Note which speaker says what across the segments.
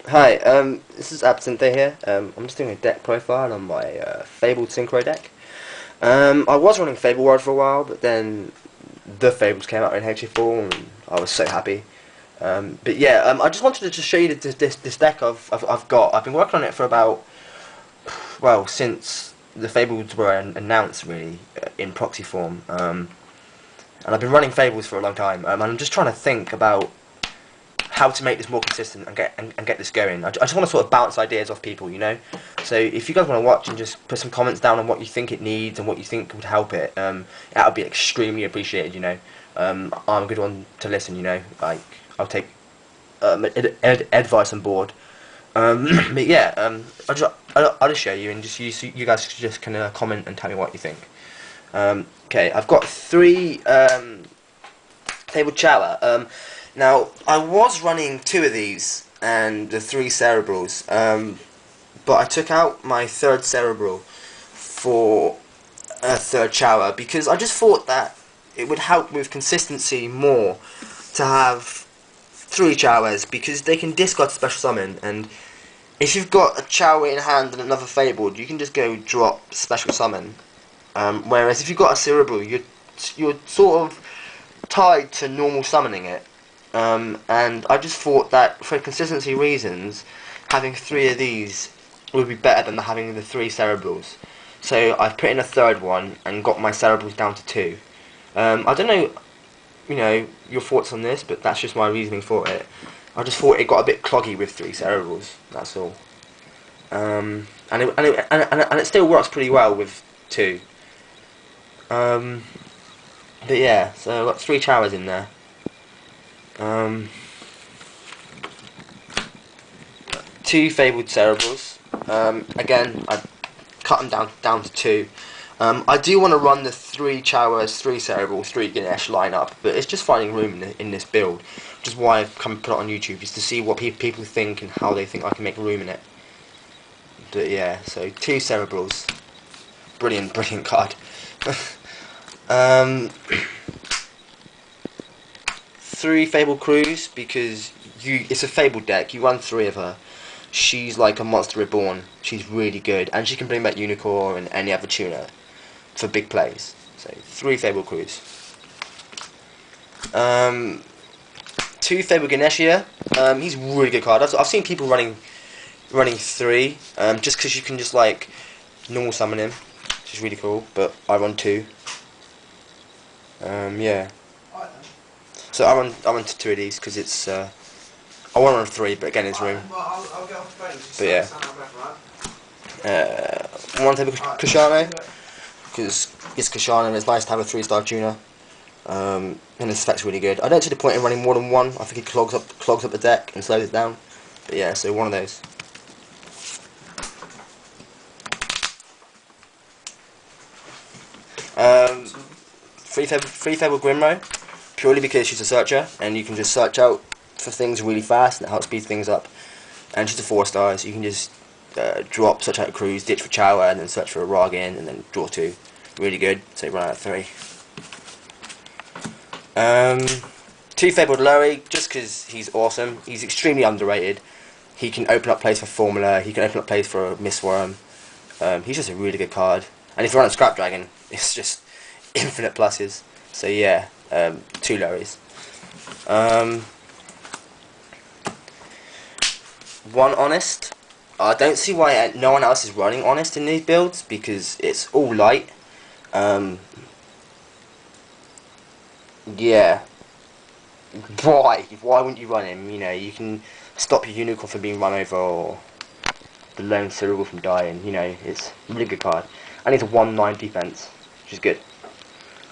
Speaker 1: Hi, this is Absinthe here. I'm just doing a deck profile on my fabled synchro deck. I was running Fable World for a while, but then the Fables came out in HA4 and I was so happy. But yeah, I just wanted to just show you this deck I've got. I've been working on it for about, well, since the Fables were announced really in proxy form. And I've been running Fables for a long time, and I'm just trying to think about how to make this more consistent and get this going. I just want to sort of bounce ideas off people, you know. So if you guys want to watch and just put some comments down on what you think it needs and what you think would help it, that would be extremely appreciated, you know. I'm a good one to listen, you know. Like I'll take advice on board. But yeah, I'll just show you and just you guys just can comment and tell me what you think. Okay, I've got three table shower. Now, I was running two of these and the three cerebrals, but I took out my third cerebral for a third shower because I just thought that it would help with consistency more to have three showers because they can discard special summon, and if you've got a Chower in hand and another Fabled, you can just go drop special summon. Whereas if you've got a Cerebral, you're sort of tied to normal summoning it. And I just thought that for consistency reasons, having three of these would be better than having the three cerebrals. So I've put in a third one and got my cerebrals down to two. I don't know, you know, your thoughts on this, but that's just my reasoning for it. I just thought it got a bit cloggy with three cerebrals. That's all. And it still works pretty well with two. Um, but yeah, so I've got three Chowers in there. Um, two fabled cerebrals. Again, I cut them down to two. I do want to run the three Chowers, three cerebrals, three Ganesh lineup, but it's just finding room in this build, which is why I've come and put it on YouTube, is to see what people think and how they think I can make room in it. But yeah, so two cerebrals, brilliant card. um, three fabled crews because it's a fabled deck. You run three of her. She's like a monster reborn. She's really good, and she can bring back Unicorn and any other tuner for big plays. So three fabled crews. Two fabled Ganeshia. He's a really good card. I've seen people running three, just because you can just like normal summon him, which is really cool. But I run two. Yeah. So I run two of these because it's I want to run three, but again it's room.
Speaker 2: I'll get off the phone.
Speaker 1: But yeah. One table Kashano, because it's Kashano and it's nice to have a 3-star tuner. And his effect's really good. I don't see the point in running more than one. I think he clogs up the deck and slows it down. But yeah, so one of those. Free Fable Grimro, purely because she's a searcher and you can just search out for things really fast and it helps speed things up. And she's a 4-star, so you can just drop, search out a cruise, ditch for Chower, and then search for a Rogin, and then draw two. Really good, so you run out of three. Two Fabled Lurry, just because he's awesome. He's extremely underrated. He can open up plays for Formula, he can open up plays for Mistworm. He's just a really good card. And if you run a Scrap Dragon, it's just infinite pluses. So yeah, two Lurries. One Honest. I don't see why no one else is running Honest in these builds, because it's all light. Yeah. Why wouldn't you run him? You know, you can stop your Unicorn from being run over, or the lone Cerebral from dying. You know, it's a really good card. And it's a 1-9 defense, which is good.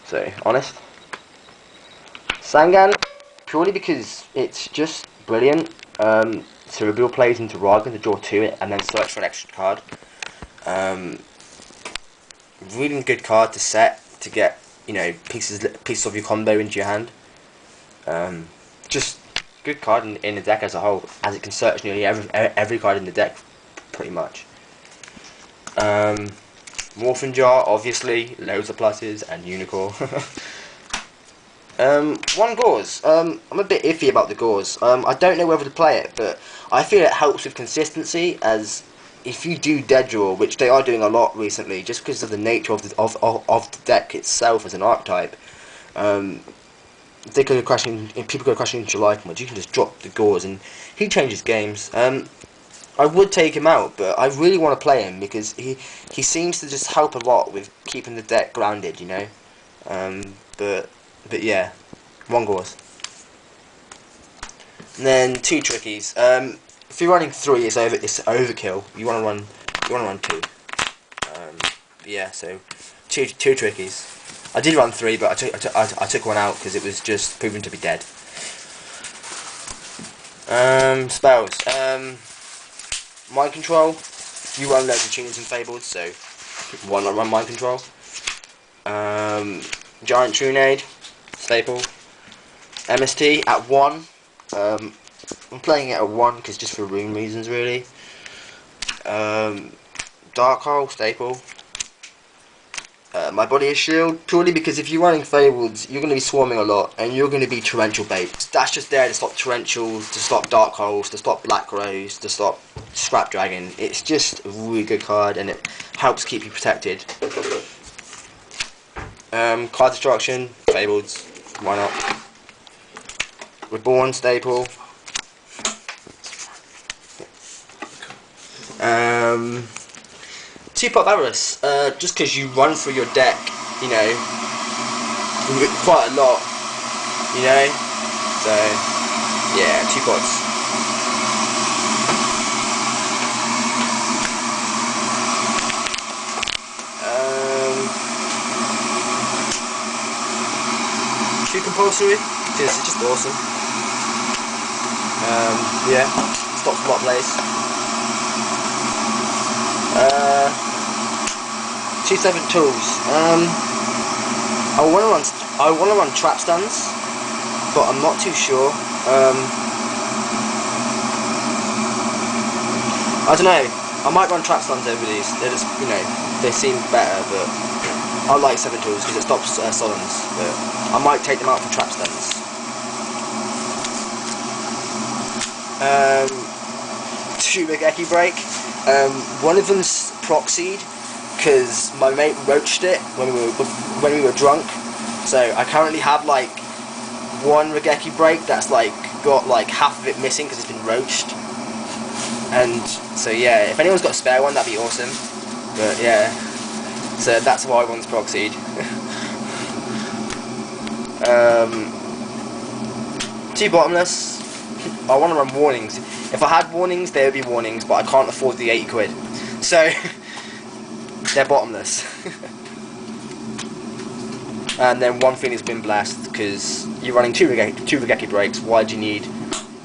Speaker 1: So, Honest. Sangan, purely because it's just brilliant. Cerebral plays into Raga to draw two and then search for an extra card. Really good card to set to get, you know, pieces of your combo into your hand. Just good card in the deck as a whole, as it can search nearly every card in the deck, pretty much. Morphin Jar, obviously, loads of pluses and Unicorn. One gauze. I'm a bit iffy about the gauze. I don't know whether to play it, but I feel it helps with consistency, as if you do dead draw, which they are doing a lot recently, just because of the nature of the deck itself as an archetype. They go crashing, if people go crashing into life mods, you can just drop the gauze and he changes games. I would take him out, but I really want to play him because he seems to just help a lot with keeping the deck grounded, you know. But yeah, one gauze. And then two trickies. If you're running 3, it's overkill. You want to run 2. Yeah, so two trickies. I did run 3, but I took one out because it was just proven to be dead. Spells. Mind control. You run loads of tunings and fableds, so why not run mind control? Giant Trunade, staple. MST at 1. I'm playing it at 1 because just for room reasons, really. Dark Hole, staple. My body is shield, purely because if you're running fableds, you're going to be swarming a lot, and you're going to be torrential bait. That's just there to stop torrentials, to stop dark holes, to stop black rose, to stop scrap dragon. It's just a really good card, and it helps keep you protected. Card destruction, fableds, why not? Reborn, staple. Two-pot Avarice, just because you run through your deck, you know, quite a lot, you know, so, yeah, 2 pots. Too compulsory, because it's just awesome. Yeah, stops block plays. 2-7 tools. I want to run trap stuns, but I'm not too sure. I don't know. I might run trap stuns over these. They're just, you know, they seem better, but I like 7 tools because it stops summons. But I might take them out for trap stuns. 2 Regeki break. One of them's proxied because my mate roached it when we were drunk. So I currently have like 1 Regeki break that's like got like half of it missing because it's been roached. And so yeah, if anyone's got a spare one, that'd be awesome. But yeah, so that's why one's proxied. 2 bottomless. I want to run warnings. If I had warnings, there would be warnings, but I can't afford the 80 quid. So, they're bottomless. And then 1 Phoenix Wind Blast, because you're running 2 Regeki breaks. Why do you need,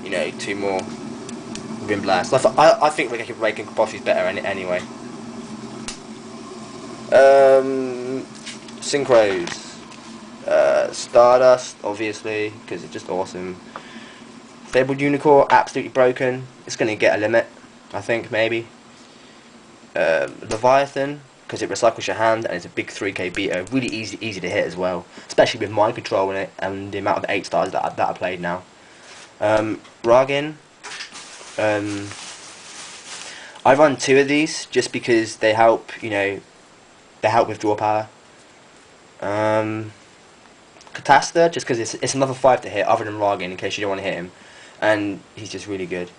Speaker 1: you know, 2 more Wind Blasts? I think Regeki break and compulsory is better anyway. Synchros. Stardust, obviously, because it's just awesome. Fabled Unicorn, absolutely broken. It's going to get a limit, I think, maybe. Leviathan, because it recycles your hand and it's a big 3k beater. Really easy to hit as well, especially with mind control in it and the amount of 8 stars that I played now. Workin. I run 2 of these just because they help, you know, they help with draw power. Catasta, just because it's another 5 to hit other than Workin in case you don't want to hit him. And he's just really good.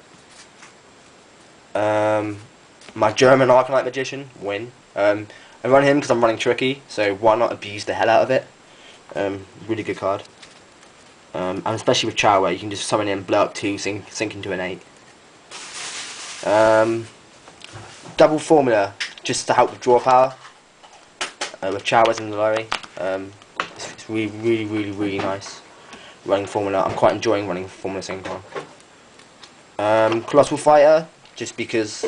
Speaker 1: My German Arcanite Magician, win. I run him because I'm running Tricky, so why not abuse the hell out of it? Really good card. And especially with Chow, where you can just summon him, blow up 2, sink into an 8. Double Formula, just to help with draw power. With Chowers in the lorry. It's really nice. Running Formula. I'm quite enjoying running Formula Synchro. Colossal Fighter, just because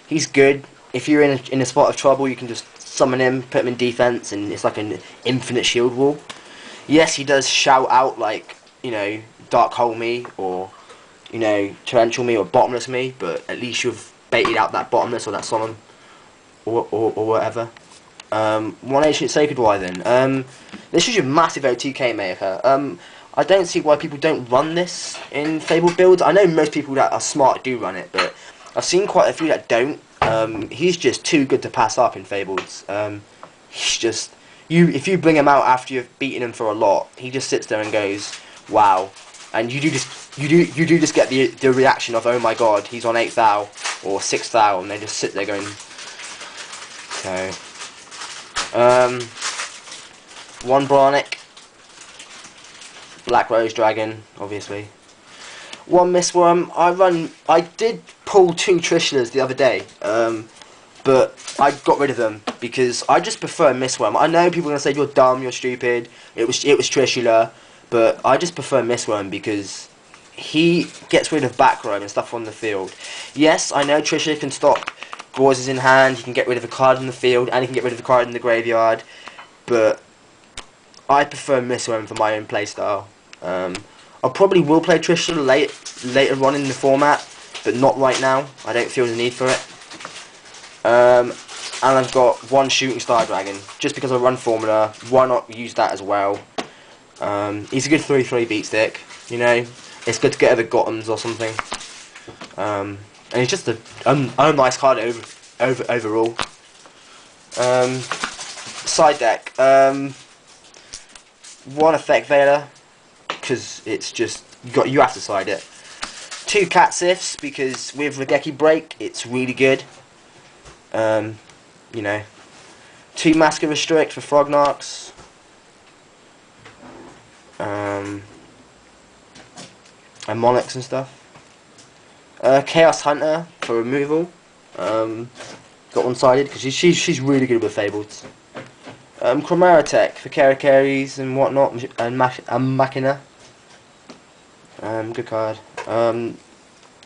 Speaker 1: he's good. If you're in a spot of trouble, you can just summon him, put him in defense, and it's like an infinite shield wall. Yes, he does shout out like, you know, Dark Hole me, or, you know, Torrential me, or Bottomless me, but at least you've baited out that Bottomless or that Summon, or whatever. One ancient sacred wyvern. This is your massive OTK maker. I don't see why people don't run this in fabled builds. I know most people that are smart do run it, but I've seen quite a few that don't. He's just too good to pass up in fables. He's just if you bring him out after you've beaten him for a lot, he just sits there and goes, "Wow." And you do just get the reaction of, "Oh my god, he's on 8th thou or 6th thou," and they just sit there going, "Okay." One Bronic, Black Rose Dragon, obviously. One Mistworm. I did pull 2 Trishulas the other day, but I got rid of them because I just prefer Mistworm. I know people are gonna say you're dumb, you're stupid. It was Trishula. But I just prefer Mistworm because he gets rid of back row and stuff on the field. Yes, I know Trisha can stop Gauses in hand, he can get rid of a card in the field, and he can get rid of a card in the graveyard. But I prefer Mistworm for my own playstyle. I probably will play Trisha later on in the format, but not right now. I don't feel the need for it. And I've got one Shooting Star Dragon. Just because I run Formula, why not use that as well? He's a good 3/3 beat stick, you know. It's good to get over Gothams or something. And he's just a nice card overall. Side deck. One Effect Veiler, because it's just you have to side it. 2 Cat Sifts, because with Regeki Break it's really good. You know. 2 Masker Restrict for Frognarks. And Monarchs and stuff. Chaos Hunter for removal. Got one-sided because she's really good with Fableds. Chimera Tech for Karakiris and whatnot, and Machina. Good card.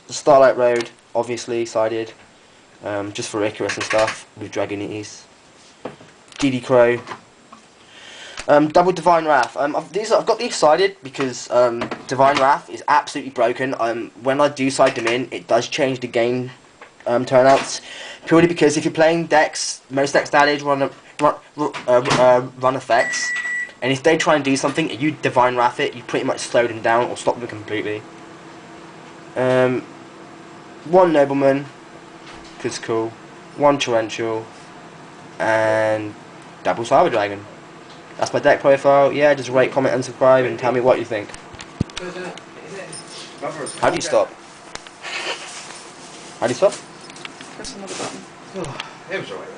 Speaker 1: Starlight Road, obviously sided, just for Icarus and stuff with Dragonites. DD Crow. Double Divine Wrath. I've got these sided because Divine Wrath is absolutely broken. When I do side them in, it does change the game turnouts. Purely because if you're playing decks, most decks damage run effects, and if they try and do something and you Divine Wrath it, you pretty much slow them down or stop them completely. One Nobleman, cause cool. One Torrential, and double Cyber Dragon. That's my deck profile. Yeah, just rate, comment, and subscribe, and tell me what you think. How do you stop? How do you stop?
Speaker 2: Press another button.
Speaker 3: It was alright.